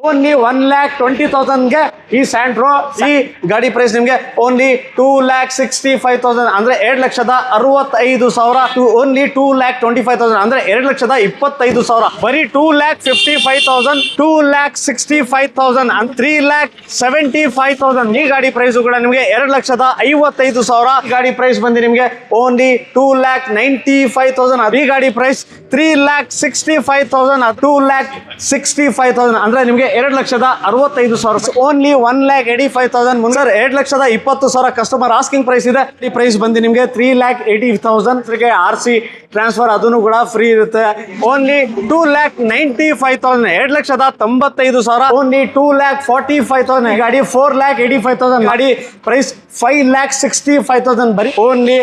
Only 1,20,000 ಗೆ ಈ Santro. ಈ ಗಾಡಿ ಪ್ರೈಸ್ ನಿಮ್ಗೆ ಓನ್ಲಿ 2,65,000 ಅಂದ್ರೆ 2,65,000. ಓನ್ಲಿ 2,25,000 ಅಂದ್ರೆ 2,25,000. ಬರೀ 2,55,000, 2,65,000 and 3,75,000 ಈ ಗಾಡಿ ಪ್ರೈಸ್ ಕೂಡ ನಿಮ್ಗೆ 2,55,000. ಗಾಡಿ ಪ್ರೈಸ್ ಬಂದು ನಿಮ್ಗೆ ಓನ್ಲಿ 2,95,000. ಈ ಗಾಡಿ ಪ್ರೈಸ್ 3,65,000, 2,65,000 ಅಂದ್ರೆ ನಿಮ್ಗೆ 2,65,000. ಓನ್ಲಿ 1,85,000 ಮುಂದೆ 2,20,000 ಕಸ್ಟಮರ್ ಆಸ್ಕಿಂಗ್ ಪ್ರೈಸ್ ಇದೆ. ಈ ಪ್ರೈಸ್ ಬಂದು ನಿಮ್ಗೆ 3,80,000 RC ಟ್ರಾನ್ಸ್ಫರ್ ಅದನ್ನು ಕೂಡ ಫ್ರೀ ಇರುತ್ತೆ. ಓನ್ಲಿ 2,95,000, 2,95,000. ಓನ್ಲಿ 2,45,000 ಗಾಡಿ 4,85,000 ಗಾಡಿ ಪ್ರೈಸ್ 5,65,000. ಬರೀ ಓನ್ಲಿ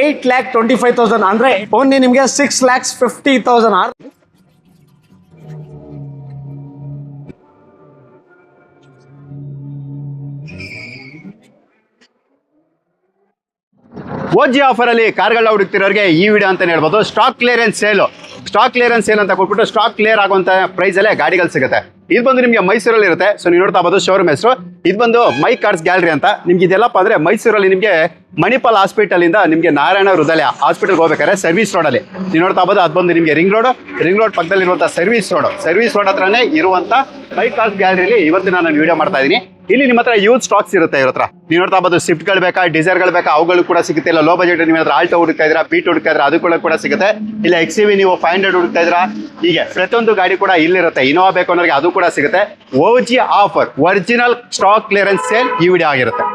8,25,000 ಅಂದ್ರೆ ಓನ್ಲಿ ನಿಮ್ಗೆ 6,50,000. ಓಜಿ ಆಫರ್ ಅಲ್ಲಿ ಕಾರ್ಗಳ ಹುಡುಕ್ತಿರೋರಿಗೆ ಈ ವಿಡಿಯೋ ಅಂತಾನೆ ಹೇಳ್ಬೋದು. ಸ್ಟಾಕ್ ಕ್ಲಿಯರೆನ್ಸ್ ಸೇಲ್ ಅಂತ ಕೊಟ್ಬಿಟ್ಟು ಸ್ಟಾಕ್ ಕ್ಲಿಯರ್ ಆಗುವಂತ ಪ್ರೈಸ್ ಅಲ್ಲೇ ಗಾಡಿಗಳು ಸಿಗುತ್ತೆ. ಇದು ಬಂದು ನಿಮಗೆ ಮೈಸೂರಲ್ಲಿ ಇರುತ್ತೆ. ಸೊ ನೀವು ನೋಡ್ತಾ ಇರ್ಬೋದು ಶೋರೂಮ್ ಹೆಸರು. ಇದು ಬಂದು ಮೈ ಕಾರ್ಸ್ ಗ್ಯಾಲರಿ ಅಂತ. ನಿಮ್ಗೆ ಇದೆಲ್ಲಪ್ಪ ಅಂದ್ರೆ ಮೈಸೂರಲ್ಲಿ ನಿಮಗೆ ಮಣಿಪಾಲ್ ಹಾಸ್ಪಿಟಲ್ ಇಂದ ನಿಮಗೆ ನಾರಾಯಣ ಹೃದಯ ಹಾಸ್ಪಿಟಲ್ ಹೋಗ್ಬೇಕಾದ್ರೆ ಸರ್ವಿಸ್ ರೋಡ್ ಅಲ್ಲಿ ನೀವು ನೋಡ್ತಾ ಇರ್ಬೋದು. ಅದು ಬಂದು ನಿಮಗೆ ರಿಂಗ್ ರೋಡ್ ಪಕ್ಕದಲ್ಲಿ ಇರುವಂತಹ ಸರ್ವಿಸ್ ರೋಡ್ ಹತ್ರನೇ ಇರುವಂತ ಮೈ ಕಾರ್ಸ್ ಗ್ಯಾಲರಿಲಿ ಇವತ್ತು ನಾನು ವಿಡಿಯೋ ಮಾಡ್ತಾ ಇದ್ದೀನಿ. ಇಲ್ಲಿ ನಿಮ್ಮ ಹತ್ರ ಯೂಸ್ ಸ್ಟಾಕ್ಸ್ ಇರುತ್ತೆ. ಇವ್ರ ಹತ್ರ ನೀವು ನೋಡ್ತಾ ಇರ್ಬೋದು ಸ್ವಿಫ್ಟ್ಗಳು ಬೇಕಾ, ಡಿಸೈರ್ಗಳು ಬೇಕಾ, ಅವುಗಳು ಕೂಡ ಸಿಗುತ್ತೆ. ಇಲ್ಲ ಲೋ ಬಜೆಟ್ ನಿಮ್ಮ ಹತ್ರ ಆಲ್ಟೋ ಹುಡುಕ್ತಾ ಇದ್ದೀರಾ, ಬೀಟ್ ಹುಡುಕ್ತಾ ಇದ್ರೆ ಅದು ಕೂಡ ಸಿಗುತ್ತೆ. ಇಲ್ಲ XUV ನೀವು 500 ಹುಡುಕ್ತಾ ಇದ್ದೀರಾ, ಹೀಗೆ ಪ್ರತಿಯೊಂದು ಗಾಡಿ ಕೂಡ ಇಲ್ಲಿರುತ್ತೆ. ಇನೋವಾ ಬೇಕು ಅನ್ನೋರಿಗೆ ಅದು ಕೂಡ ಸಿಗುತ್ತೆ. OG offer original stock clearance sale ಈ ವಿಡಿಯೋ ಆಗಿರುತ್ತೆ.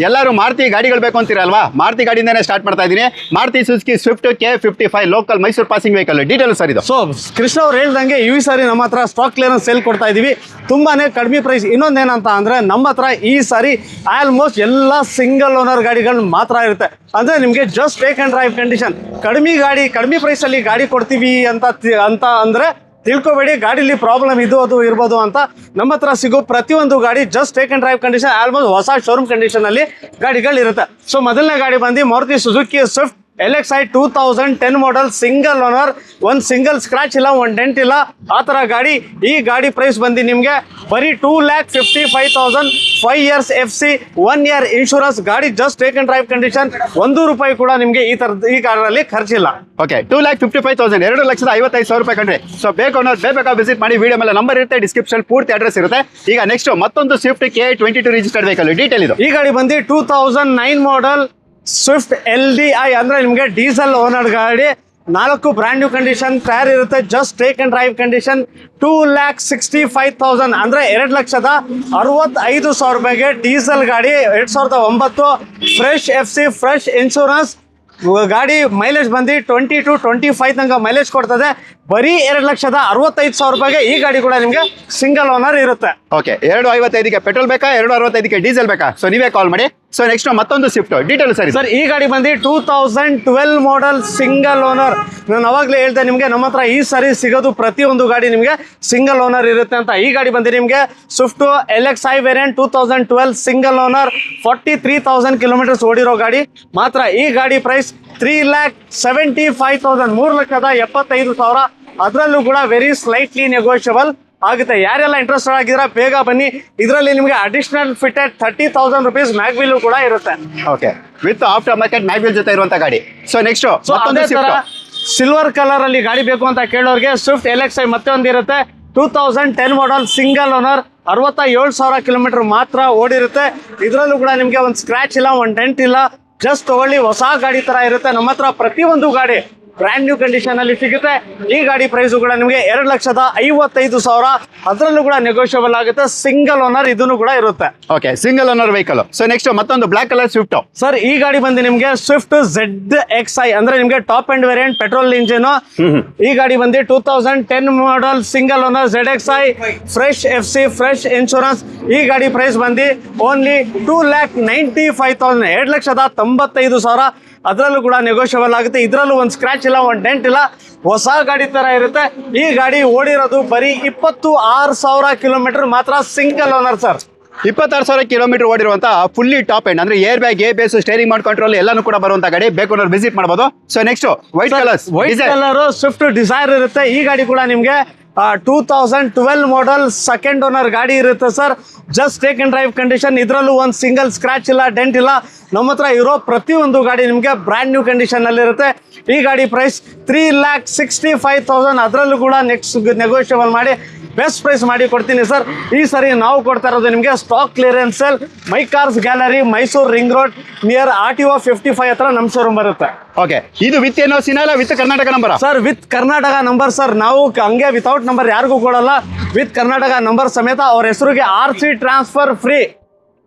ಎಲ್ಲರೂ ಮಾರುತಿ ಗಾಡಿಗಳು ಬೇಕು ಅಂತೀರಲ್ವಾ, ಮಾರುತಿ ಗಾಡಿಯಿಂದಾನೆ ಸ್ಟಾರ್ಟ್ ಮಾಡ್ತಾ ಇದ್ದೀನಿ. Maruti Suzuki Swift K55 local Mysuru passing vehicle detail sir ಇದು. ಸೊ ಕೃಷ್ಣ ಅವ್ರು ಹೇಳ್ದಂಗೆ ಈ ಸಾರಿ ನಮ್ಮ ಹತ್ರ ಸ್ಟಾಕ್ ಕ್ಲಿಯರೆನ್ಸ್ ಸೇಲ್ ಕೊಡ್ತಾ ಇದೀವಿ. ತುಂಬಾನೇ ಕಡಿಮೆ ಪ್ರೈಸ್. ಇನ್ನೊಂದೇನಂತ ಅಂದ್ರೆ ನಮ್ಮ ಹತ್ರ ಈ ಸಾರಿ ಆಲ್ಮೋಸ್ಟ್ ಎಲ್ಲ ಸಿಂಗಲ್ ಓನರ್ ಗಾಡಿಗಳು ಮಾತ್ರ ಇರುತ್ತೆ. ಅಂದ್ರೆ ನಿಮ್ಗೆ just take and drive condition. ಕಡಿಮೆ ಪ್ರೈಸ್ ಅಲ್ಲಿ ಗಾಡಿ ಕೊಡ್ತೀವಿ ಅಂತ ಅಂದ್ರೆ ತಿಳ್ಕೊಬೇಡಿ, ಗಾಡಿಲಿ ಪ್ರಾಬ್ಲಮ್ ಇದು ಅದು ಇರ್ಬೋದು ಅಂತ. ನಮ್ಮ ಹತ್ರ ಸಿಗೋ ಪ್ರತಿಯೊಂದು ಗಾಡಿ just take and drive condition, almost ಹೊಸ ಶೋರೂಮ್ ಕಂಡೀಷನ್ ಅಲ್ಲಿ ಗಾಡಿಗಳು ಇರುತ್ತೆ. ಸೊ ಮೊದಲನೇ ಗಾಡಿ ಬಂದು ಮಾರುತಿ ಸುಜುಕಿ ಸ್ವಿಫ್ಟ್ LXi 2010 ಮಾಡಲ್ ಸಿಂಗಲ್ ಓನರ್. ಒಂದು ಸಿಂಗಲ್ ಸ್ಕ್ರಾಚ್ ಇಲ್ಲ, ಒಂದು ಡೆಂಟ್ ಇಲ್ಲ, ಆ ಥರ ಗಾಡಿ. ಈ ಗಾಡಿ ಪ್ರೈಸ್ ಬಂದು ನಿಮಗೆ ಬರೀ 2,55,000. 5 years FC, 1 year ಇನ್ಶೂರೆನ್ಸ್. ಗಾಡಿ just take and drive condition. ₹1 ಕೂಡ ನಿಮಗೆ ಈ ಕಾರಲ್ಲಿ ಖರ್ಚಿಲ್ಲ. ಓಕೆ, 2,55,000, 2,55,000 ರೂಪಾಯಿ ಕಂಡ್ರಿ. ಸೊ ಬೇಕು ವಿಸಿಟ್ ಮಾಡಿ. ವಿಡಿಯೋ ಮೇಲೆ ನಂಬರ್ ಇರುತ್ತೆ, ಡಿಸ್ಕ್ರಿಪ್ಷನ್ ಪೂರ್ತಿ ಅಡ್ರೆಸ್ ಇರುತ್ತೆ. ಈಗ ನೆಕ್ಸ್ಟ್ ಮತ್ತೊಂದು Swift K22 registered vehicle detail ಇದು. ಈ ಗಾಡಿ ಬಂದು 2009 ಮಾಡಲ್ ಸ್ವಿಫ್ಟ್ LDI ಅಂದ್ರೆ ನಿಮಗೆ ಡೀಸೆಲ್ ಓನರ್ ಗಾಡಿ. 4 ಬ್ರ್ಯಾಂಡ್ ನ್ಯೂ ಕಂಡೀಷನ್ ಟೈರ್ ಇರುತ್ತೆ. Just take and drive condition. 2,65,000 ಅಂದ್ರೆ 2,65,000 ರೂಪಾಯಿಗೆ ಡೀಸೆಲ್ ಗಾಡಿ. 2009 ಫ್ರೆಶ್ FC, ಫ್ರೆಶ್ ಇನ್ಶೂರೆನ್ಸ್ ಗಾಡಿ. ಮೈಲೇಜ್ ಬಂದು 20 to 25 ತನಕ ಮೈಲೇಜ್ ಕೊಡ್ತದೆ. ಬರೀ 2,65,000 ರೂಪಾಯಿಗೆ ಈ ಗಾಡಿ ಕೂಡ ನಿಮಗೆ ಸಿಂಗಲ್ ಓನರ್ ಇರುತ್ತೆ. ಓಕೆ, 255ಗೆ ಪೆಟ್ರೋಲ್ ಬೇಕಾ, 265ಗೆ ಡೀಸೆಲ್ ಬೇಕಾ? ಸೊ ನೀವೇ ಕಾಲ್ ಮಾಡಿ. ಸೊ ನೆಕ್ಸ್ಟ್ ಮತ್ತೊಂದು ಸ್ವಿಫ್ಟ್ ಡೀಟೇಲ್ ಸರ್. ಈ ಗಾಡಿ ಬಂದು 2012 ಮಾಡಲ್ ಸಿಂಗಲ್ ಓನರ್. ನಾನು ಅವಾಗಲೇ ಹೇಳ್ದೆ ನಿಮಗೆ ನಮ್ಮ ಹತ್ರ ಈ ಸಾರಿ ಸಿಗೋದು ಪ್ರತಿಯೊಂದು ಗಾಡಿ ನಿಮಗೆ ಸಿಂಗಲ್ ಓನರ್ ಇರುತ್ತೆ ಅಂತ. ಈ ಗಾಡಿ ಬಂದು ನಿಮಗೆ Swift LXi variant 2012 single owner. 43,000 kilometres ಓಡಿರೋ ಗಾಡಿ ಮಾತ್ರ. ಈ ಗಾಡಿ ಪ್ರೈಸ್ 3,75,000, 3,75,000. ಅದರಲ್ಲೂ ಕೂಡ ವೆರಿ ಸ್ಲೈಟ್ಲಿ ನೆಗೋಷಿಯಬಲ್ ಆಗುತ್ತೆ. ಯಾರೆಲ್ಲ ಇಂಟ್ರೆಸ್ಟೆಡ್ ಆಗಿದ್ರೆ ಬೇಗ ಬನ್ನಿ. ಇದರಲ್ಲಿ ನಿಮಗೆ ಅಡಿಷನಲ್ ಫಿಟೆಡ್ 30,000 ರೂಪೀಸ್ ಮ್ಯಾಗ್ವಿಲ್ ಕೂಡ ಇರುತ್ತೆ. Okay, with after market mag wheel ಜೊತೆ ಇರುವಂತ ಗಾಡಿ. ಸೊ ನೆಕ್ಸ್ಟ್ ಸಿಲ್ವರ್ ಕಲರ್ ಅಲ್ಲಿ ಗಾಡಿ ಬೇಕು ಅಂತ ಕೇಳೋರಿಗೆ ಸ್ವಿಫ್ಟ್ LXi ಮತ್ತೆ ಒಂದಿರುತ್ತೆ. 2010 ಮಾಡಲ್ ಸಿಂಗಲ್ ಓನರ್. 67,000 ಕಿಲೋಮೀಟರ್ ಮಾತ್ರ ಓಡಿರುತ್ತೆ. ಇದರಲ್ಲೂ ಕೂಡ ನಿಮಗೆ ಒಂದು ಸ್ಕ್ರಾಚ್ ಇಲ್ಲ, ಒಂದು ಡೆಂಟ್ ಇಲ್ಲ. ಜಸ್ಟ್ ತಗೊಳ್ಳಿ, ಹೊಸ ಗಾಡಿ ತರ ಇರುತ್ತೆ. ನಮ್ಮ ಹತ್ರ ಪ್ರತಿಯೊಂದು ಗಾಡಿ ಬ್ರ್ಯಾಂಡ್ ನ್ಯೂ ಕಂಡೀಷನ್ ಅಲ್ಲಿ ಸಿಗುತ್ತೆ. ಈ ಗಾಡಿ ಪ್ರೈಸ್ ಕೂಡ ನಿಮಗೆ 2,55,000. ಅದರಲ್ಲೂ ಕೂಡ ನೆಗೋಷಿಯಬಲ್ ಆಗುತ್ತೆ. ಸಿಂಗಲ್ ಓನರ್ ಇದನ್ನು ಕೂಡ ಇರುತ್ತೆ. Okay, single owner vehicle. So next ಮತ್ತೊಂದು ಬ್ಲಾಕ್ ಕಲರ್ ಸ್ವಿಫ್ಟ್. ಸರ್ ಈ ಗಾಡಿ ಬಂದು ನಿಮಗೆ ಸ್ವಿಫ್ಟ್ ZXi ಅಂದ್ರೆ ನಿಮಗೆ top end variant petrol engine. ಈ ಗಾಡಿ ಬಂದು 2010 ಮಾಡಲ್ single owner ZXi, fresh FC, fresh insurance. ಈ ಗಾಡಿ ಪ್ರೈಸ್ ಬಂದು ಓನ್ಲಿ 2,95,000, 2,95,000. ಅದರಲ್ಲೂ ಕೂಡ ನೆಗೋಷಿಯಬಲ್ ಆಗುತ್ತೆ. ಇದರಲ್ಲೂ ಒಂದು ಸ್ಕ್ರಾಚ್ ಇಲ್ಲ, ಒಂದು ಡೆಂಟ್ ಇಲ್ಲ, ಹೊಸ ಗಾಡಿ ತರ ಇರುತ್ತೆ. ಈ ಗಾಡಿ ಓಡಿರೋದು ಬರೀ 26,000 ಕಿಲೋಮೀಟರ್ ಮಾತ್ರ. Single owner sir. 26,000 ಕಿಲೋಮೀಟರ್ ಓಡಿರುವಂತ ಫುಲ್ಲಿ ಟಾಪ್ ಎಂಡ್ ಅಂದ್ರೆ air bag, ABS, steering mode control ಎಲ್ಲಾನು ಕೂಡ ಬರುವಂತ ಗಾಡಿ. ಬೇಕು ವಿಸಿಟ್ ಮಾಡಬಹುದು. So next white colour Swift Dzire ಇರುತ್ತೆ. ಈ ಗಾಡಿ ಕೂಡ ನಿಮ್ಗೆ 2012 ಮಾಡಲ್ ಸೆಕೆಂಡ್ ಓನರ್ ಗಾಡಿ ಇರುತ್ತೆ sir. Just take and drive condition. ಇದರಲ್ಲೂ ಒಂದು ಸಿಂಗಲ್ ಸ್ಕ್ರಾಚ್ ಇಲ್ಲ, ಡೆಂಟ್ ಇಲ್ಲ. ನಮ್ಮ ಹತ್ರ ಇರೋ ಪ್ರತಿಯೊಂದು ಗಾಡಿ ನಿಮಗೆ ಬ್ರ್ಯಾಂಡ್ ನ್ಯೂ ಕಂಡೀಷನಲ್ಲಿರುತ್ತೆ. ಈ ಗಾಡಿ ಪ್ರೈಸ್ 3,65,000. ಅದರಲ್ಲೂ ಕೂಡ ನೆಗೋಷಿಯಬಲ್ ಮಾಡಿ ಬೆಸ್ಟ್ ಪ್ರೈಸ್ ಮಾಡಿ ಕೊಡ್ತೀನಿ ಸರ್. ಈ ಸರಿ ನಾವು ಕೊಡ್ತಾ ಇರೋದು ನಿಮಗೆ stock clearance sale, my cars gallery, Mysuru ring road near RTO 55 ಹತ್ರ ನಮ್ಮ ಶೋರೂಮ್ ಬರುತ್ತೆ. ಓಕೆ, ಇದು ವಿತ್ NOC ಇಲ್ಲ with Karnataka number? Sir with Karnataka number sir. ನಾವು ಹಂಗೆ ವಿತೌಟ್ ನಂಬರ್ ಯಾರಿಗೂ ಕೊಡಲ್ಲ. ವಿತ್ ಕರ್ನಾಟಕ ನಂಬರ್ ಸಮೇತ ಅವ್ರ ಹೆಸರಿಗೆ RC ಟ್ರಾನ್ಸ್ಫರ್ ಫ್ರೀ.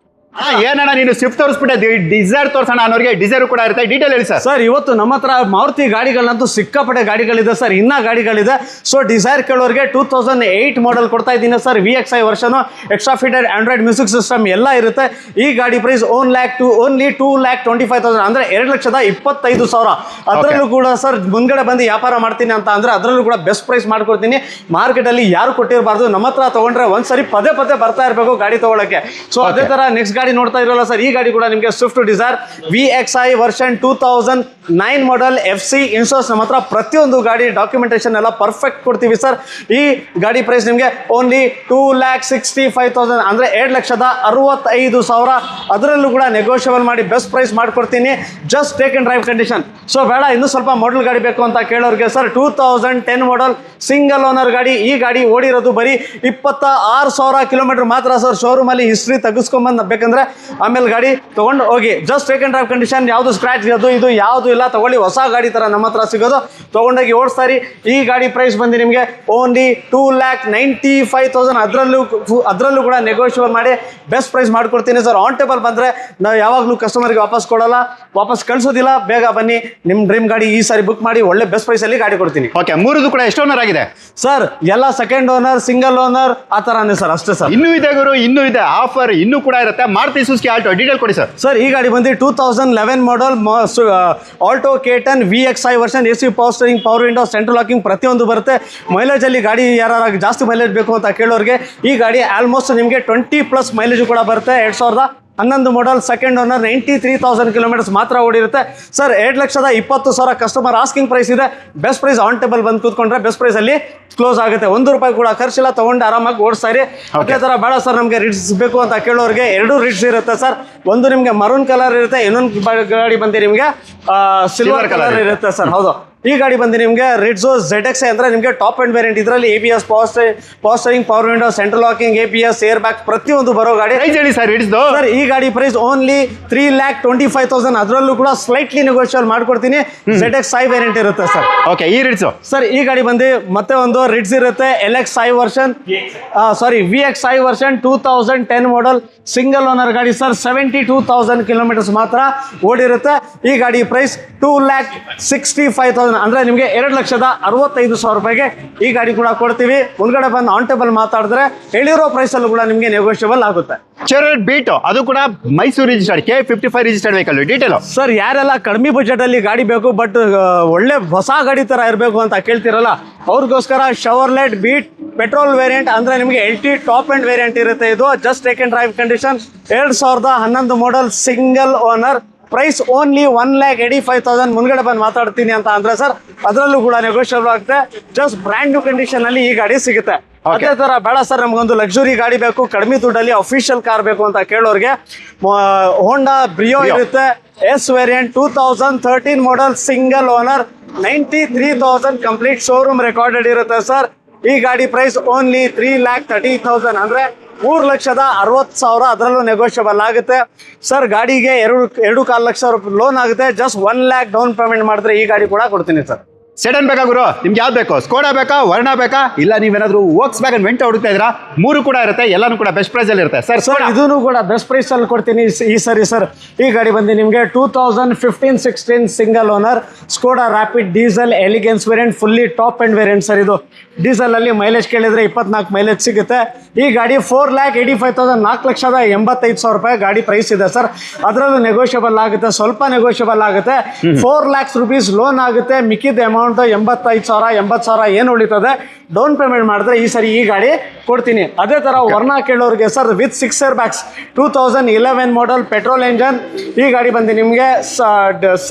ಏನಣ್ಣ ನೀನು ಸ್ವಿಫ್ಟ್ ತೋರಿಸ್ಬಿಟ್ಟೆ, ಡಿಸೈರ್ ತೋರ್ಸೋಣ ಅನ್ನೋರಿಗೆ ಡಿಸೈರ್ ಕೂಡ ಇರುತ್ತೆ. ಡೀಟೇಲ್ ಹೇಳಿ ಸರ್. ಸರ್ ಇವತ್ತು ನಮ್ಮ ಹತ್ರ ಮಾರುತಿ ಗಾಡಿಗಳಂತೂ ಸಿಕ್ಕಾಪಟ್ಟೆ ಗಾಡಿಗಳಿದೆ ಸರ್, ಇನ್ನ ಗಾಡಿಗಳಿದೆ. ಸೊ ಡಿಸೈರ್ ಕೇಳೋರಿಗೆ 2008 ಮಾಡಲ್ ಕೊಡ್ತಾ ಇದ್ದೀನಿ sir. VXI version, extra fitted Android music system ಎಲ್ಲ ಇರುತ್ತೆ. ಈ ಗಾಡಿ ಪ್ರೈಸ್ ಓನ್ಲಿ 2,25,000 ಅಂದ್ರೆ 2,25,000. ಅದರಲ್ಲೂ ಕೂಡ ಸರ್ ಮುಂದ್ಗಡೆ ಬಂದು ವ್ಯಾಪಾರ ಮಾಡ್ತೀನಿ ಅಂತ ಅಂದ್ರೆ ಅದರಲ್ಲೂ ಕೂಡ ಬೆಸ್ಟ್ ಪ್ರೈಸ್ ಮಾಡ್ಕೊಡ್ತೀನಿ. ಮಾರ್ಕೆಟ್ ಅಲ್ಲಿ ಯಾರು ಕೊಟ್ಟಿರಬಾರ್ದು. ನಮ್ಮ ಹತ್ರ ತಗೊಂಡ್ರೆ ಒಂದ್ಸರಿ ಪದೇ ಬರ್ತಾ ಇರಬೇಕು ಗಾಡಿ ತಗೊಳಕ್ಕೆ. ಸೊ ಅದೇ ತರ ನೆಕ್ಸ್ಟ್ ಗಾಡಿ ನೋಡ್ತಾ ಇರೋಲ್ಲ ಸರ್. ಈ ಗಾಡಿ ಕೂಡ ನಿಮಗೆ ಸ್ವಿಫ್ಟ್ ಡಿಸೈರ್ VXI ವರ್ಷನ್ 2009 ಮಾಡಲ್ FC ಇನ್ಶೂರೆನ್ಸ್. ನಮ್ಮ ಹತ್ರ ಪ್ರತಿಯೊಂದು ಗಾಡಿ ಡಾಕ್ಯುಮೆಂಟೇಶನ್ ಎಲ್ಲ ಪರ್ಫೆಕ್ಟ್ ಕೊಡ್ತೀವಿ ಸರ್. ಈ ಗಾಡಿ ಪ್ರೈಸ್ ನಿಮಗೆ ಓನ್ಲಿ 2,65,000 ಅಂದ್ರೆ 2,65,000. ಅದರಲ್ಲೂ ಕೂಡ ನೆಗೋಷಿಯಬಲ್ ಮಾಡಿ ಬೆಸ್ಟ್ ಪ್ರೈಸ್ ಮಾಡ್ಕೊಡ್ತೀನಿ. Just take and drive condition. So ಬೇಡ ಇನ್ನೂ ಸ್ವಲ್ಪ ಮಾಡಲ್ ಗಾಡಿ ಬೇಕು ಅಂತ ಕೇಳೋರಿಗೆ ಸರ್ 2010 ಮಾಡಲ್ ಸಿಂಗಲ್ ಓನರ್ ಗಾಡಿ. ಈ ಗಾಡಿ ಓಡಿರೋದು ಬರೀ 26,000 ಕಿಲೋಮೀಟರ್ ಮಾತ್ರ ಸರ್. ಶೋರೂಮ್ ಅಲ್ಲಿ ಹಿಸ್ಟ್ರಿ ತೆಗೆಸ್ಕೊಂಬಂದ್ ಬೇಕಂದ್ರೆ ಆಮೇಲೆ ಗಾಡಿ ತಗೊಂಡು ಹೋಗಿ. Just take and drive condition, ಯಾವುದು ಸ್ಕ್ರಾಚ್ ಇದು ಯಾವುದು ಇಲ್ಲ. ತಗೊಳ್ಳಿ, ಹೊಸ ಗಾಡಿ ತರ ನಮ್ಮ ಹತ್ರ ಸಿಗೋದು. ತಗೊಂಡೋಗಿ ಓಡಿಸ್ತಾರಿ. ಈ ಗಾಡಿ ಪ್ರೈಸ್ ಬಂದು ನಿಮಗೆ ಓನ್ಲಿ 2,95,000. ಅದರಲ್ಲೂ ಕೂಡ ನೆಗೋಷಿಯಬಲ್ ಮಾಡಿ ಬೆಸ್ಟ್ ಪ್ರೈಸ್ ಮಾಡ್ಕೊಡ್ತೀನಿ ಸರ್. ಆನ್ ಟೇಬಲ್ ಬಂದ್ರೆ ನಾವು ಯಾವಾಗಲೂ ಕಸ್ಟಮರ್ಗೆ ವಾಪಸ್ ಕೊಡಲ್ಲ, ವಾಪಸ್ ಕಳಿಸೋದಿಲ್ಲ. ಬೇಗ ಬನ್ನಿ, ನಿಮ್ಮ ಡ್ರೀಮ್ ಗಾಡಿ ಈ ಸಾರಿ ಬುಕ್ ಮಾಡಿ ಒಳ್ಳೆ ಬೆಸ್ಟ್ ಪ್ರೈಸ್ ಅಲ್ಲಿ ಗಾಡಿ ಕೊಡ್ತೀನಿ. ಓಕೆ, ಮೂರದು ಕೂಡ ಎಷ್ಟು ಓನರ್ ಆಗಿದೆ ಸರ್? ಎಲ್ಲ ಸೆಕೆಂಡ್ ಓನರ್, ಸಿಂಗಲ್ ಓನರ್ ಆ ತರಾನೇ ಸರ್, ಅಷ್ಟೇ ಸರ್. ಇನ್ನೂ ಇದೆ ಗುರು, ಇನ್ನೂ ಇದೆ ಆಫರ್ ಇನ್ನೂ ಕೂಡ ಇರುತ್ತೆ. ಮಾರುತಿ ಸುಜುಕಿ ಆಲ್ಟೋ ಡೀಟೇಲ್ ಕೊಡಿ ಸರ್. ಸರ್ ಈ ಗಾಡಿ ಬಂದು 2011 model Alto K10 VXI version, AC power steering, power window, central locking ಪ್ರತಿಯೊಂದು ಬರುತ್ತೆ. ಮೈಲೇಜ್ ಅಲ್ಲಿ ಗಾಡಿ ಯಾರು ಜಾಸ್ತಿ ಮೈಲೇಜ್ ಬೇಕು ಅಂತ ಕೇಳೋರಿಗೆ ಈ ಗಾಡಿ ಆಲ್ಮೋಸ್ಟ್ ನಿಮಗೆ 20+ ಮೈಲೇಜ್ ಕೂಡ ಬರುತ್ತೆ. 2011 ಮಾಡಲ್ ಸೆಕೆಂಡ್ ಓನರ್, 93,000 ಕಿಲೋಮೀಟರ್ಸ್ ಮಾತ್ರ ಓಡಿರುತ್ತೆ ಸರ್. 2,20,000 ಕಸ್ಟಮರ್ ಆಸ್ಕಿಂಗ್ ಪ್ರೈಸ್ ಇದೆ. ಬೆಸ್ಟ್ ಪ್ರೈಸ್ ಆನ್ ಟೇಬಲ್ ಬಂದು ಕೂತ್ಕೊಂಡ್ರೆ ಬೆಸ್ಟ್ ಪ್ರೈಸ್ ಅಲ್ಲಿ ಕ್ಲೋಸ್ ಆಗುತ್ತೆ. 1 ರೂಪಾಯಿ ಕೂಡ ಖರ್ಚಿಲ್ಲ, ತಗೊಂಡು ಆರಾಮಾಗಿ ಓಡಿಸ್ತಾರೆ. ಅದೇ ತರ ಬೇಡ ಸರ್ ನಮಗೆ ರಿಡ್ಸ್ ಬೇಕು ಅಂತ ಕೇಳೋರಿಗೆ 2 ರಿಡ್ಸ್ ಇರುತ್ತೆ ಸರ್. ಒಂದು ನಿಮಗೆ ಮರೂನ್ ಕಲರ್ ಇರುತ್ತೆ, ಇನ್ನೊಂದು ಗಾಡಿ ಬಂದು ನಿಮಗೆ ಸಿಲ್ವರ್ ಕಲರ್ ಇರುತ್ತೆ ಸರ್. ಹೌದು, ಈ ಗಾಡಿ ಬಂದು ನಿಮಗೆ ರಿಡ್ಸೋ ZX ಅಂದ್ರೆ ನಿಮಗೆ ಟಾಪ್ ಅಂಡ್ ವೇರಿಯಂಟ್. ಇದರಲ್ಲಿ ABS, power steering, power window, central locking, ABS, air bag ಪ್ರತಿಯೊಂದು ಬರೋ ಗಾಡಿ. ಹೇಳಿ ಸರ್ ರಿಡ್ಸ್ದು. ಸರ್ ಈ ಗಾಡಿ ಪ್ರೈಸ್ ಓನ್ಲಿ 3,25,000. ಅದರಲ್ಲೂ ಕೂಡ ಸ್ಲೈಟ್ಲಿ ನೆಗೋಷಿಯಬಲ್ ಮಾಡ್ಕೊಡ್ತೀನಿ. ZX5 ವೇರಿಯಂಟ್ ಇರುತ್ತೆ ಸರ್. ಓಕೆ, ಈ ರಿಡ್ಸು ಸರ್ ಈ ಗಾಡಿ ಬಂದು ಮತ್ತೆ ಒಂದು ರಿಡ್ಸ್ ಇರುತ್ತೆ. LXI ವರ್ಷನ್, VXI ವರ್ಷನ್ 2010 ಮಾಡಲ್ ಸಿಂಗಲ್ ಓನರ್ ಗಾಡಿ ಸರ್. 72,000 ಕಿಲೋಮೀಟರ್ಸ್ ಮಾತ್ರ ಓಡಿರುತ್ತೆ. ಈ ಗಾಡಿ ಪ್ರೈಸ್ 2,65,000 ಅಂದ್ರೆ ನಿಮಗೆ 2,65,000 ರೂಪಾಯಿಗೆ ಈ ಗಾಡಿ ಕೂಡ ಕೊಡ್ತೀವಿ. ಮುಂದ್ಗಡೆ ಬಂದು ಆನ್ ಟೇಬಲ್ ಮಾತಾಡಿದ್ರೆ ಹೇಳಿರೋ ಪ್ರೈಸ್ ಅಲ್ಲೂ ಕೂಡ ನಿಮಗೆ ನೆಗೋಷಿಯಬಲ್ ಆಗುತ್ತೆ. ಚೆರಡ್ ಬೀಟ್ ಅದು ಕೂಡ Mysuru registered K55 registered vehicle. Detail sir ಯಾರೆಲ್ಲ ಕಡಿಮೆ ಬಜೆಟ್ ಅಲ್ಲಿ ಗಾಡಿ ಬೇಕು ಬಟ್ ಒಳ್ಳೆ ಹೊಸ ಗಾಡಿ ತರ ಇರಬೇಕು ಅಂತ ಕೇಳ್ತಿರಲ್ಲ ಅವ್ರಿಗೋಸ್ಕರ ಶವರ್ಲೆಟ್ ಬೀಟ್ ಪೆಟ್ರೋಲ್ ವೇರಿಯಂಟ್ ಅಂದ್ರೆ ನಿಮಗೆ LT ಟಾಪ್ ಅಂಡ್ ವೇರಿಯಂಟ್ ಇರುತ್ತೆ. ಇದು just take and drive condition. 2011 model single owner. Price only 1,85,000. ಮುಂದ್ಗಡೆ ಬಂದು ಮಾತಾಡ್ತೀನಿ ಅಂತ ಅಂದ್ರೆ ಸರ್ ಅದರಲ್ಲೂ ಕೂಡ ನೆಗೋಷಿಯಬಲ್ ಆಗುತ್ತೆ. ಜಸ್ಟ್ ಬ್ರ್ಯಾಂಡ್ ನ್ಯೂ ಕಂಡೀಷನ್ ಅಲ್ಲಿ ಈ ಗಾಡಿ ಸಿಗುತ್ತೆ. ಅದೇ ತರ ಬೇಡ ಸರ್ ನಮ್ಗೊಂದು ಲಕ್ಸುರಿ ಗಾಡಿ ಬೇಕು, ಕಡಿಮೆ ದುಡ್ಡಲ್ಲಿ ಅಫಿಷಿಯಲ್ ಕಾರ್ ಬೇಕು ಅಂತ ಕೇಳೋರಿಗೆ ಹೋಂಡಾ ಬ್ರಿಯೋ ಇರುತ್ತೆ. S ವೇರಿಯಂಟ್ 2013 ಮಾಡಲ್ single owner, 93,000 complete showroom recorded ಇರುತ್ತೆ ಸರ್. ಈ ಗಾಡಿ ಪ್ರೈಸ್ ಓನ್ಲಿ 3,30,000 ಅಂದ್ರೆ 3,60,000. ಅದರಲ್ಲೂ ನೆಗೋಷಿಯಬಲ್ ಆಗುತ್ತೆ ಸರ್. ಗಾಡಿಗೆ 2.25 ಲಕ್ಷ ರೂಪಾಯಿ ಲೋನ್ ಆಗುತ್ತೆ. ಜಸ್ಟ್ 1 lakh ಡೌನ್ ಪೇಮೆಂಟ್ ಮಾಡಿದ್ರೆ ಈ ಗಾಡಿ ಕೂಡ ಕೊಡ್ತೀನಿ ಸರ್. ಸೆಡನ್ ಬೇಕಾ ಗುರು? ನಿಮ್ಗೆ ಯಾವ್ದು ಬೇಕು? ಸ್ಕೋಡಾ ಬೇಕಾ, ವರ್ಣ ಬೇಕಾ, ಇಲ್ಲ ನೀವೇನಾದ್ರು ವೋಕ್ಸ್ ವ್ಯಾಗನ್ ವೆಂಟ ಹುಡುಕ್ತಾ ಇದ್ದೀರಾ? 3 ಕೂಡ ಇರುತ್ತೆ, ಎಲ್ಲಾನು ಕೂಡ ಬೆಸ್ಟ್ ಪ್ರೈಸ್ ಅಲ್ಲಿ ಇರುತ್ತೆ ಸರ್. ಸರ್ ಇದನ್ನು ಕೂಡ ಬೆಸ್ಟ್ ಪ್ರೈಸ್ ಅಲ್ಲಿ ಕೊಡ್ತೀನಿ ಈ ಸರಿ ಸರ್. ಈ ಗಾಡಿ ಬಂದು ನಿಮಗೆ 2015-16 single owner Skoda rapid diesel elegance variant, fully top end variant sir. ಇದು ಡೀಸೆಲ್ ಅಲ್ಲಿ ಮೈಲೇಜ್ ಕೇಳಿದ್ರೆ 24 ಮೈಲೇಜ್ ಸಿಗುತ್ತೆ. ಈ ಗಾಡಿ 4,85,000 4,85,000 ರೂಪಾಯಿ ಗಾಡಿ ಪ್ರೈಸ್ ಇದೆ ಸರ್. ಅದರಲ್ಲೂ ನೆಗೋಷಿಯಬಲ್ ಆಗುತ್ತೆ, ಸ್ವಲ್ಪ ನೆಗೋಷಿಯಬಲ್ ಆಗುತ್ತೆ. 4 lakhs ರೂಪೀಸ್ ಲೋನ್ ಆಗುತ್ತೆ. ಮಿಕ್ಕಿದ ಅಮೌಂಟ್ 85,000 80,000 ಏನು ಉಳಿತದೆ ಡೌನ್ ಪೇಮೆಂಟ್ ಮಾಡಿದ್ರೆ ಈ ಸರಿ ಈ ಗಾಡಿ ಕೊಡ್ತೀನಿ. ಅದೇ ತರ ವರ್ಣ ಕೇಳೋರಿಗೆ sir with 6 air bags 2011 model petrol engine. ಈ ಗಾಡಿ ಬಂದು ನಿಮಗೆ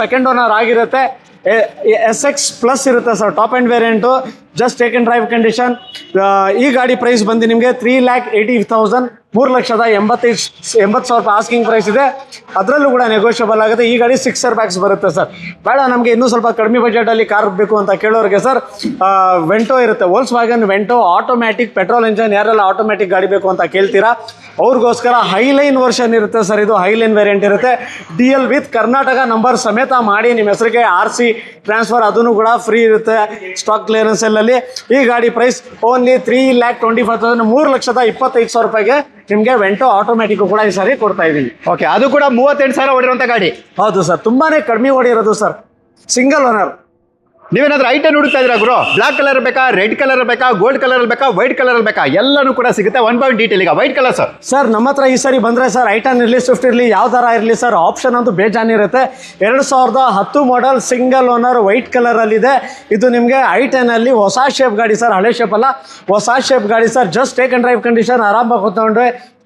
ಸೆಕೆಂಡ್ ಓನರ್ ಆಗಿರುತ್ತೆ. SX ಪ್ಲಸ್ ಇರುತ್ತೆ sir, top end variant. Just take and drive condition. ಈ ಗಾಡಿ ಪ್ರೈಸ್ ಬಂದು ನಿಮಗೆ 3,80,000 3,80,000 ರೂಪಾಯಿ ಆಸ್ಕಿಂಗ್ ಪ್ರೈಸ್ ಇದೆ. ಅದರಲ್ಲೂ ಕೂಡ ನೆಗೋಷಿಯಬಲ್ ಆಗುತ್ತೆ. ಈ ಗಾಡಿ 6 ಇಯರ್ ಬ್ಯಾಕ್ಸ್ ಬರುತ್ತೆ ಸರ್. ಬೇಡ ನಮಗೆ ಇನ್ನೂ ಸ್ವಲ್ಪ ಕಡಿಮೆ ಬಜೆಟಲ್ಲಿ ಕಾರ್ ಬೇಕು ಅಂತ ಕೇಳೋರಿಗೆ ಸರ್ ವೆಂಟೋ ಇರುತ್ತೆ. ವೋಲ್ಕ್ಸ್ವ್ಯಾಗನ್ ವೆಂಟೋ ಆಟೋಮ್ಯಾಟಿಕ್ ಪೆಟ್ರೋಲ್ ಇಂಜನ್. ಯಾರೆಲ್ಲ ಆಟೋಮ್ಯಾಟಿಕ್ ಗಾಡಿ ಬೇಕು ಅಂತ ಕೇಳ್ತೀರಾ ಅವ್ರಿಗೋಸ್ಕರ ಹೈಲೈನ್ ವರ್ಷನ್ ಇರುತ್ತೆ ಸರ್. ಇದು ಹೈಲೈನ್ ವೇರಿಯಂಟ್ ಇರುತ್ತೆ. DL ವಿತ್ ಕರ್ನಾಟಕ ನಂಬರ್ ಸಮೇತ ಮಾಡಿ ನಿಮ್ಮ ಹೆಸರಿಗೆ RC ಟ್ರಾನ್ಸ್ಫರ್ ಅದನ್ನು ಕೂಡ ಫ್ರೀ ಇರುತ್ತೆ ಸ್ಟಾಕ್ ಕ್ಲಿಯರೆನ್ಸ್ ಸೇಲಲ್ಲಿ. ಈ ಗಾಡಿ ಪ್ರೈಸ್ ಓನ್ಲಿ 3,25,000 3,25,000 ರೂಪಾಯಿಗೆ ನಿಮಗೆ ವೆಂಟೋ ಆಟೋಮ್ಯಾಟಿಕ್ ಕೂಡ ಈ ಸಾರಿ ಕೊಡ್ತಾ ಇದ್ದೀನಿ. ಓಕೆ, ಅದು ಕೂಡ 38,000 ಓಡಿರುವಂಥ ಗಾಡಿ. ಹೌದು ಸರ್, ತುಂಬಾನೇ ಕಡಿಮೆ ಓಡಿರೋದು ಸರ್. Single owner. ನೀವೇನಾದ್ರೂ ಐಟನ್ ಹುಡುಕ್ತಾ ಇದ್ದೀರಾ ಗುರು? ಬ್ಲಾಕ್ ಕಲರ್ ಬೇಕಾ, ರೆಡ್ ಕಲರ್ ಬೇಕಾ, ಗೋಲ್ಡ್ ಕಲರ್ ಬೇಕಾ, ವೈಟ್ ಕಲರ್ ಬೇಕಾ? ಎಲ್ಲನೂ ಕೂಡ ಸಿಗುತ್ತೆ. 1 ಪಾಯಿಂಟ್ ಡೀಟೇಲ್. ಈಗ ವೈಟ್ ಕಲರ್ ಸರ್ ನಮ್ಮ ಹತ್ರ ಈ ಸಾರಿ ಬಂದರೆ ಸರ್ ಐಟನ್ ಇರಲಿ ಸ್ವಿಫ್ಟ್ ಇರಲಿ ಯಾವ ಥರ ಇರಲಿ ಸರ್ ಆಪ್ಷನ್ ಅಂತೂ ಬೇಜಾನಿರುತ್ತೆ. 2010 ಮಾಡೆಲ್ ಸಿಂಗಲ್ ಓನರ್ ವೈಟ್ ಕಲರಲ್ಲಿದೆ. ಇದು ನಿಮಗೆ ಐಟನಲ್ಲಿ ಹೊಸ ಶೇಪ್ ಗಾಡಿ ಸರ್, ಹಳೆ ಶೇಪ್ ಅಲ್ಲ, ಹೊಸ ಶೇಪ್ ಗಾಡಿ sir. Just take and drive condition.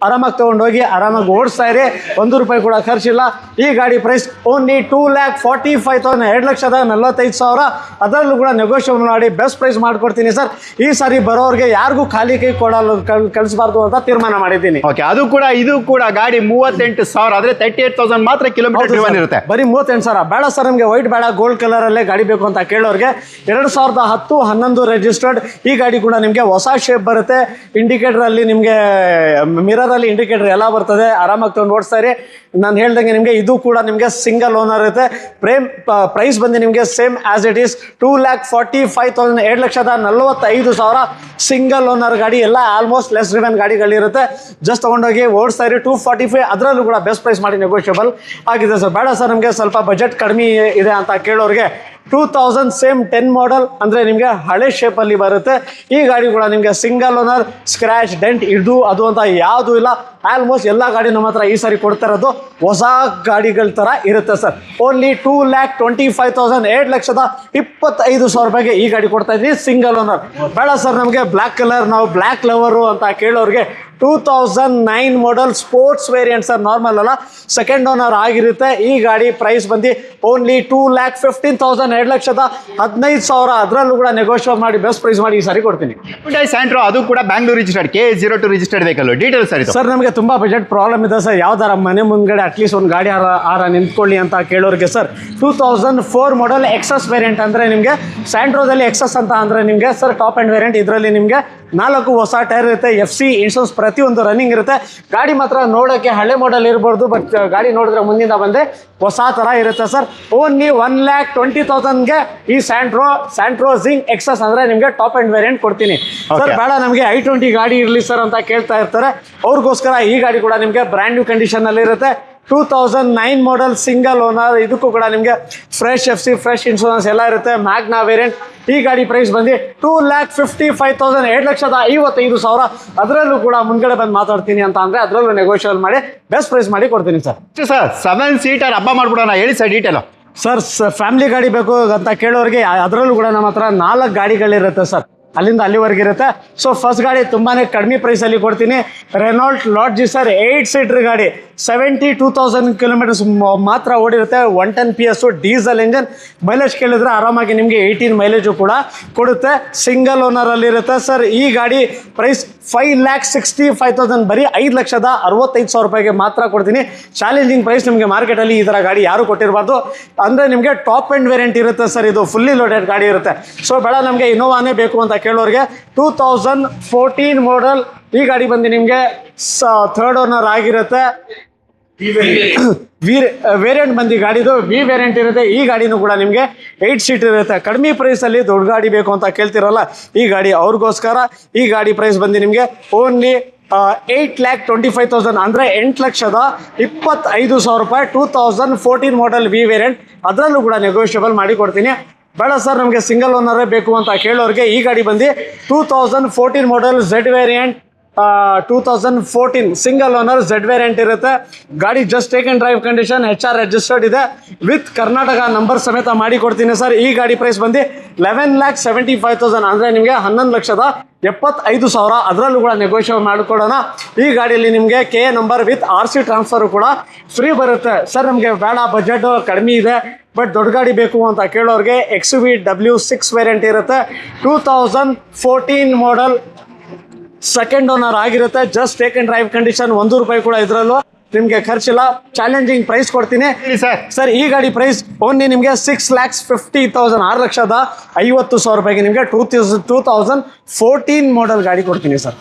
ಆರಾಮಾಗಿ ತೊಗೊಂಡೋಗಿ ಆರಾಮಾಗಿ ಓಡಿಸ್ತಾ ಇರಿ. 1 ರೂಪಾಯಿ ಕೂಡ ಖರ್ಚಿಲ್ಲ. ಈ ಗಾಡಿ ಪ್ರೈಸ್ ಓನ್ಲಿ 2,45,000 2,45,000. ಅದರಲ್ಲೂ ಕೂಡ ನೆಗೋಷಿಯೇಟ್ ಮಾಡಿ ಬೆಸ್ಟ್ ಪ್ರೈಸ್ ಮಾಡಿಕೊಡ್ತೀನಿ ಸರ್. ಈ ಸಾರಿ ಬರೋರಿಗೆ ಯಾರಿಗೂ ಖಾಲಿ ಕೈ ಕಳಿಸಬಾರ್ದು ಅಂತ ತೀರ್ಮಾನ ಮಾಡಿದ್ದೀನಿ. ಓಕೆ, ಇದು ಕೂಡ ಗಾಡಿ 38,000 ಆದರೆ 38,000 ಮಾತ್ರ ಕಿಲೋಮೀಟರ್ ಡ್ರಿವನ್ ಇರುತ್ತೆ. ಬರೀ 38,000 ಬೇಡ ಸರ್ ನಮಗೆ ವೈಟ್ ಬೇಡ ಗೋಲ್ಡ್ ಕಲರಲ್ಲೇ ಗಾಡಿ ಬೇಕು ಅಂತ ಕೇಳೋರಿಗೆ 2010-11 ರಿಜಿಸ್ಟರ್ಡ್. ಈ ಗಾಡಿ ಕೂಡ ನಿಮಗೆ ಹೊಸ ಶೇಪ್ ಬರುತ್ತೆ. ಇಂಡಿಕೇಟರಲ್ಲಿ ನಿಮಗೆ ಮಿರರ್ ಇಂಡಿಕೇಟರ್ ಎಲ್ಲ ಬರ್ತದೆ. ಆರಾಮಾಗಿ ತಗೊಂಡು ಓಡಿಸ್ತಾ ಇರಿ. ನಾನು ಹೇಳ್ದಂಗೆ ನಿಮಗೆ ಇದು ಕೂಡ ನಿಮಗೆ ಸಿಂಗಲ್ ಓನರ್ ಇರುತ್ತೆ. ಪ್ರೈಸ್ ಬಂದು ನಿಮಗೆ same as it is 2,45,000 2,45,000 single owner ಗಾಡಿ. ಎಲ್ಲ ಆಲ್ಮೋಸ್ಟ್ ಲೆಸ್ ಡ್ರಿವನ್ ಗಾಡಿಗಳಿರುತ್ತೆ. ಜಸ್ಟ್ ತೊಗೊಂಡೋಗಿ ಓಡಿಸ್ತಾ ಇರಿ. 245 ಅದರಲ್ಲೂ ಕೂಡ ಬೆಸ್ಟ್ ಪ್ರೈಸ್ ಮಾಡಿ ನೆಗೋಷಿಯಬಲ್ ಆಗಿದೆ ಸರ್. ಬೇಡ ಸರ್ ನಮಗೆ ಸ್ವಲ್ಪ ಬಜೆಟ್ ಕಡಿಮೆ ಇದೆ ಅಂತ ಕೇಳೋರಿಗೆ 2000 ಸೇಮ್ 10 ಮಾಡೆಲ್ ಅಂದರೆ ನಿಮಗೆ ಹಳೆ ಶೇಪಲ್ಲಿ ಬರುತ್ತೆ. ಈ ಗಾಡಿ ಕೂಡ ನಿಮಗೆ ಸಿಂಗಲ್ ಓನರ್, ಸ್ಕ್ರ್ಯಾಚ್ ಡೆಂಟ್ ಅದು ಅಂತ ಯಾವುದೂ ಇಲ್ಲ. ಆಲ್ಮೋಸ್ಟ್ ಎಲ್ಲ ಗಾಡಿ ನಮ್ಮ ಹತ್ರ ಈ ಸಾರಿ ಕೊಡ್ತಾ ಇರೋದು ಹೊಸ ಗಾಡಿಗಳ ಥರ ಇರುತ್ತೆ ಸರ್. ಓನ್ಲಿ 2,25,000 2,25,000 ರೂಪಾಯಿಗೆ ಈ ಗಾಡಿ ಕೊಡ್ತಾ ಇದ್ವಿ ಸಿಂಗಲ್ ಓನರ್. ಬೇಡ ಸರ್ ನಮಗೆ ಬ್ಲ್ಯಾಕ್ ಕಲರ್, ನಾವು ಬ್ಲ್ಯಾಕ್ ಲವರು ಅಂತ ಕೇಳೋರಿಗೆ 2009 model sports variant sir, normal ಅಲ್ಲ, ಸೆಕೆಂಡ್ ಓನರ್ ಆಗಿರುತ್ತೆ. ಈ ಗಾಡಿ ಪ್ರೈಸ್ ಬಂದು ಓನ್ಲಿ 2,15,000 2,15,000. ಅದರಲ್ಲೂ ಕೂಡ ನೆಗೋಷಿಯೇಟ್ ಮಾಡಿ ಬೆಸ್ಟ್ ಪ್ರೈಸ್ ಮಾಡಿ ಈ ಸಾರಿ ಕೊಡ್ತೀನಿ. ಸ್ಯಾಂಟ್ರೋ ಅದು ಕೂಡ Bangalore registered KA02 registered vehicle. Details sir ನಮಗೆ ತುಂಬ ಬಜೆಟ್ ಪ್ರಾಬ್ಲಮ್ ಇದೆ ಸರ್. ಯಾವ್ದಾರ ಮನೆ ಮುಂದ್ಗಡೆ ಅಟ್ಲೀಸ್ಟ್ ಒಂದು ಗಾಡಿ ಆರ ನಿಂತ್ಕೊಳ್ಳಿ ಅಂತ ಕೇಳೋರಿಗೆ ಸರ್ 2004 ಮಾಡೆಲ್ ಎಕ್ಸಸ್ ವೇರಿಯಂಟ್ ಅಂದರೆ ನಿಮಗೆ ಸ್ಯಾಂಟ್ರೋದಲ್ಲಿ ಎಕ್ಸಸ್ ಅಂತ ಅಂದರೆ ನಿಮಗೆ ಸರ್ ಟಾಪ್ ಆ್ಯಂಡ್ ವೇರಿಯಂಟ್. ಇದರಲ್ಲಿ ನಿಮಗೆ 4 ಹೊಸ ಟೈರ್ ಇರುತ್ತೆ. FC ಇನ್ಶೂರೆನ್ಸ್ ಪ್ರತಿಯೊಂದು ರನ್ನಿಂಗ್ ಇರುತ್ತೆ. ಗಾಡಿ ಮಾತ್ರ ನೋಡೋಕ್ಕೆ ಹಳೆ ಮಾಡೆಲ್ ಇರ್ಬೋದು, ಬಟ್ ಗಾಡಿ ನೋಡಿದ್ರೆ ಮುಂದಿನ ಬಂದೆ ಹೊಸ ಥರ ಇರುತ್ತೆ ಸರ್. ಓನ್ಲಿ 1,20,000ಗೆ ಈ ಸ್ಯಾಂಟ್ರೋ ಜಿಂಗ್ ಎಕ್ಸಸ್ ಅಂದರೆ ನಿಮಗೆ ಟಾಪ್ ಆ್ಯಂಡ್ ವೇರಿಯಂಟ್ ಕೊಡ್ತೀನಿ ಸರ್. ಬೇಡ ನಮಗೆ i20 ಗಾಡಿ ಇರಲಿ ಸರ್ ಅಂತ ಕೇಳ್ತಾ ಇರ್ತಾರೆ. ಅವ್ರಿಗೋಸ್ಕರ ಈ ಗಾಡಿ ಕೂಡ ನಿಮಗೆ ಬ್ರ್ಯಾಂಡ್ ನ್ಯೂ ಕಂಡೀಷನಲ್ಲಿ ಇರುತ್ತೆ. 2009 ಮಾಡೆಲ್ ಸಿಂಗಲ್ ಓನರ್. ಇದಕ್ಕೂ ಕೂಡ ನಿಮಗೆ ಫ್ರೆಶ್ FC ಫ್ರೆಶ್ ಇನ್ಶೂರೆನ್ಸ್ ಎಲ್ಲ ಇರುತ್ತೆ. Magna variant. ಈ ಗಾಡಿ ಪ್ರೈಸ್ ಬಂದು 2,55,000 2,55,000. ಅದರಲ್ಲೂ ಕೂಡ ಮುಂದ್ಗಡೆ ಬಂದು ಮಾತಾಡ್ತೀನಿ ಅಂತ ಅಂದರೆ ಅದರಲ್ಲೂ ನೆಗೋಷಿಯೇಟ್ ಮಾಡಿ ಬೆಸ್ಟ್ ಪ್ರೈಸ್ ಮಾಡಿ ಕೊಡ್ತೀನಿ ಸರ್. 7 ಸೀಟರ್ ಹಬ್ಬ ಮಾಡ್ಬಿಡೋಣ, ಹೇಳಿ ಸರ್ ಡೀಟೇಲು. ಸರ್ ಫ್ಯಾಮಿಲಿ ಗಾಡಿ ಬೇಕು ಅಂತ ಕೇಳೋರಿಗೆ ಅದರಲ್ಲೂ ಕೂಡ ನಮ್ಮ ಹತ್ರ 4 ಗಾಡಿಗಳಿರುತ್ತೆ ಸರ್. ಅಲ್ಲಿಂದ ಅಲ್ಲಿವರೆಗೆ ಇರುತ್ತೆ. ಸೊ ಫಸ್ಟ್ ಗಾಡಿ ತುಂಬಾ ಕಡಿಮೆ ಪ್ರೈಸಲ್ಲಿ ಕೊಡ್ತೀನಿ. ರೆನಾಲ್ಟ್ ಲಾಡ್ಜಿ ಸರ್ 8 ಸೀಟರ್ ಗಾಡಿ 72,000 ಕಿಲೋಮೀಟರ್ಸ್ ಮಾತ್ರ ಓಡಿರುತ್ತೆ. 110 PS ಡೀಸೆಲ್ ಇಂಜನ್. ಮೈಲೇಜ್ ಕೇಳಿದ್ರೆ ಆರಾಮಾಗಿ ನಿಮಗೆ 18 ಮೈಲೇಜು ಕೂಡ ಕೊಡುತ್ತೆ. ಸಿಂಗಲ್ ಓನರಲ್ಲಿರುತ್ತೆ ಸರ್. ಈ ಗಾಡಿ ಪ್ರೈಸ್ 5,65,000 ಬರೀ 5,65,000 ರೂಪಾಯಿಗೆ ಮಾತ್ರ ಕೊಡ್ತೀನಿ. Challenging price. ನಿಮಗೆ ಮಾರ್ಕೆಟಲ್ಲಿ ಈ ಥರ ಗಾಡಿ ಯಾರು ಕೊಟ್ಟಿರಬಾರ್ದು. ಅಂದರೆ ನಿಮಗೆ ಟಾಪ್ ಆ್ಯಂಡ್ ವೇರಿಯಂಟ್ ಇರುತ್ತೆ ಸರ್. ಇದು ಫುಲ್ಲಿ ಲೋಡೆಡ್ ಗಾಡಿ ಇರುತ್ತೆ. ಸೊ ಬೇಡ ನಮಗೆ ಇನೋವಾನೇ ಬೇಕು ಅಂತ ಕೇಳೋರಿಗೆ 2014 ಮಾಡೆಲ್. ಈ ಗಾಡಿ ಬಂದು ನಿಮಗೆ 3rd ಓನರ್ ಆಗಿರುತ್ತೆ. ವೇರಿಯಂಟ್ ಬಂದು ಗಾಡಿದು ವಿ ವೇರಿಯಂಟ್ ಇರುತ್ತೆ. ಈ ಗಾಡಿನೂ ಕೂಡ ನಿಮಗೆ 8 ಸೀಟ್ ಇರುತ್ತೆ. ಕಡಿಮೆ ಪ್ರೈಸಲ್ಲಿ ದೊಡ್ಡ ಗಾಡಿ ಬೇಕು ಅಂತ ಕೇಳ್ತಿರಲ್ಲ, ಈ ಗಾಡಿ ಅವ್ರಿಗೋಸ್ಕರ. ಈ ಗಾಡಿ ಪ್ರೈಸ್ ಬಂದು ನಿಮಗೆ ಓನ್ಲಿ 8,25,000 ಅಂದರೆ 8,25,000 ರೂಪಾಯಿ. 2014 ಮಾಡೆಲ್ ವಿ ವೇರಿಯಂಟ್. ಅದರಲ್ಲೂ ಕೂಡ ನೆಗೋಷಿಯಬಲ್ ಮಾಡಿ ಕೊಡ್ತೀನಿ. ಬೇಡ ಸರ್ ನಮಗೆ ಸಿಂಗಲ್ ಓನರೇ ಬೇಕು ಅಂತ ಕೇಳೋರಿಗೆ ಈ ಗಾಡಿ ಬಂದು 2014 model Z variant. 2014 single owner Z variant ಇರುತ್ತೆ. ಗಾಡಿ just take and drive condition HR registered ಇದೆ. ವಿತ್ ಕರ್ನಾಟಕ ನಂಬರ್ ಸಮೇತ ಮಾಡಿ ಕೊಡ್ತೀನಿ ಸರ್. ಈ ಗಾಡಿ ಪ್ರೈಸ್ ಬಂದು 11,75,000 ಅಂದರೆ ನಿಮಗೆ 11,75,000. ಅದರಲ್ಲೂ ಕೂಡ ನೆಗೋಷಿಯೇಟ್ ಮಾಡಿಕೊಡೋಣ. ಈ ಗಾಡಿಯಲ್ಲಿ ನಿಮಗೆ KA number with RC transfer ಕೂಡ ಫ್ರೀ ಬರುತ್ತೆ ಸರ್. ನಮಗೆ ಬೇಡ ಬಜೆಟ್ ಕಡಿಮೆ ಇದೆ, ಬಟ್ ದೊಡ್ಡ ಗಾಡಿ ಬೇಕು ಅಂತ ಕೇಳೋರಿಗೆ XUV W6 ವೇರಿಯಂಟ್ ಇರುತ್ತೆ, 2014 ಮಾಡಲ್, ಸೆಕೆಂಡ್ ಓನರ್ ಆಗಿರುತ್ತೆ. Just take and drive condition, ₹1 ಕೂಡ ಇದರಲ್ಲೂ ನಿಮಗೆ ಖರ್ಚಿಲ್ಲ. ಚಾಲೆಂಜಿಂಗ್ ಪ್ರೈಸ್ ಕೊಡ್ತೀನಿ ಸರ್. ಈ ಗಾಡಿ ಪ್ರೈಸ್ ಓನ್ಲಿ ನಿಮಗೆ 6,50,000, ₹6,50,000 ನಿಮಗೆ 2014 ಮಾಡಲ್ ಗಾಡಿ ಕೊಡ್ತೀನಿ ಸರ್.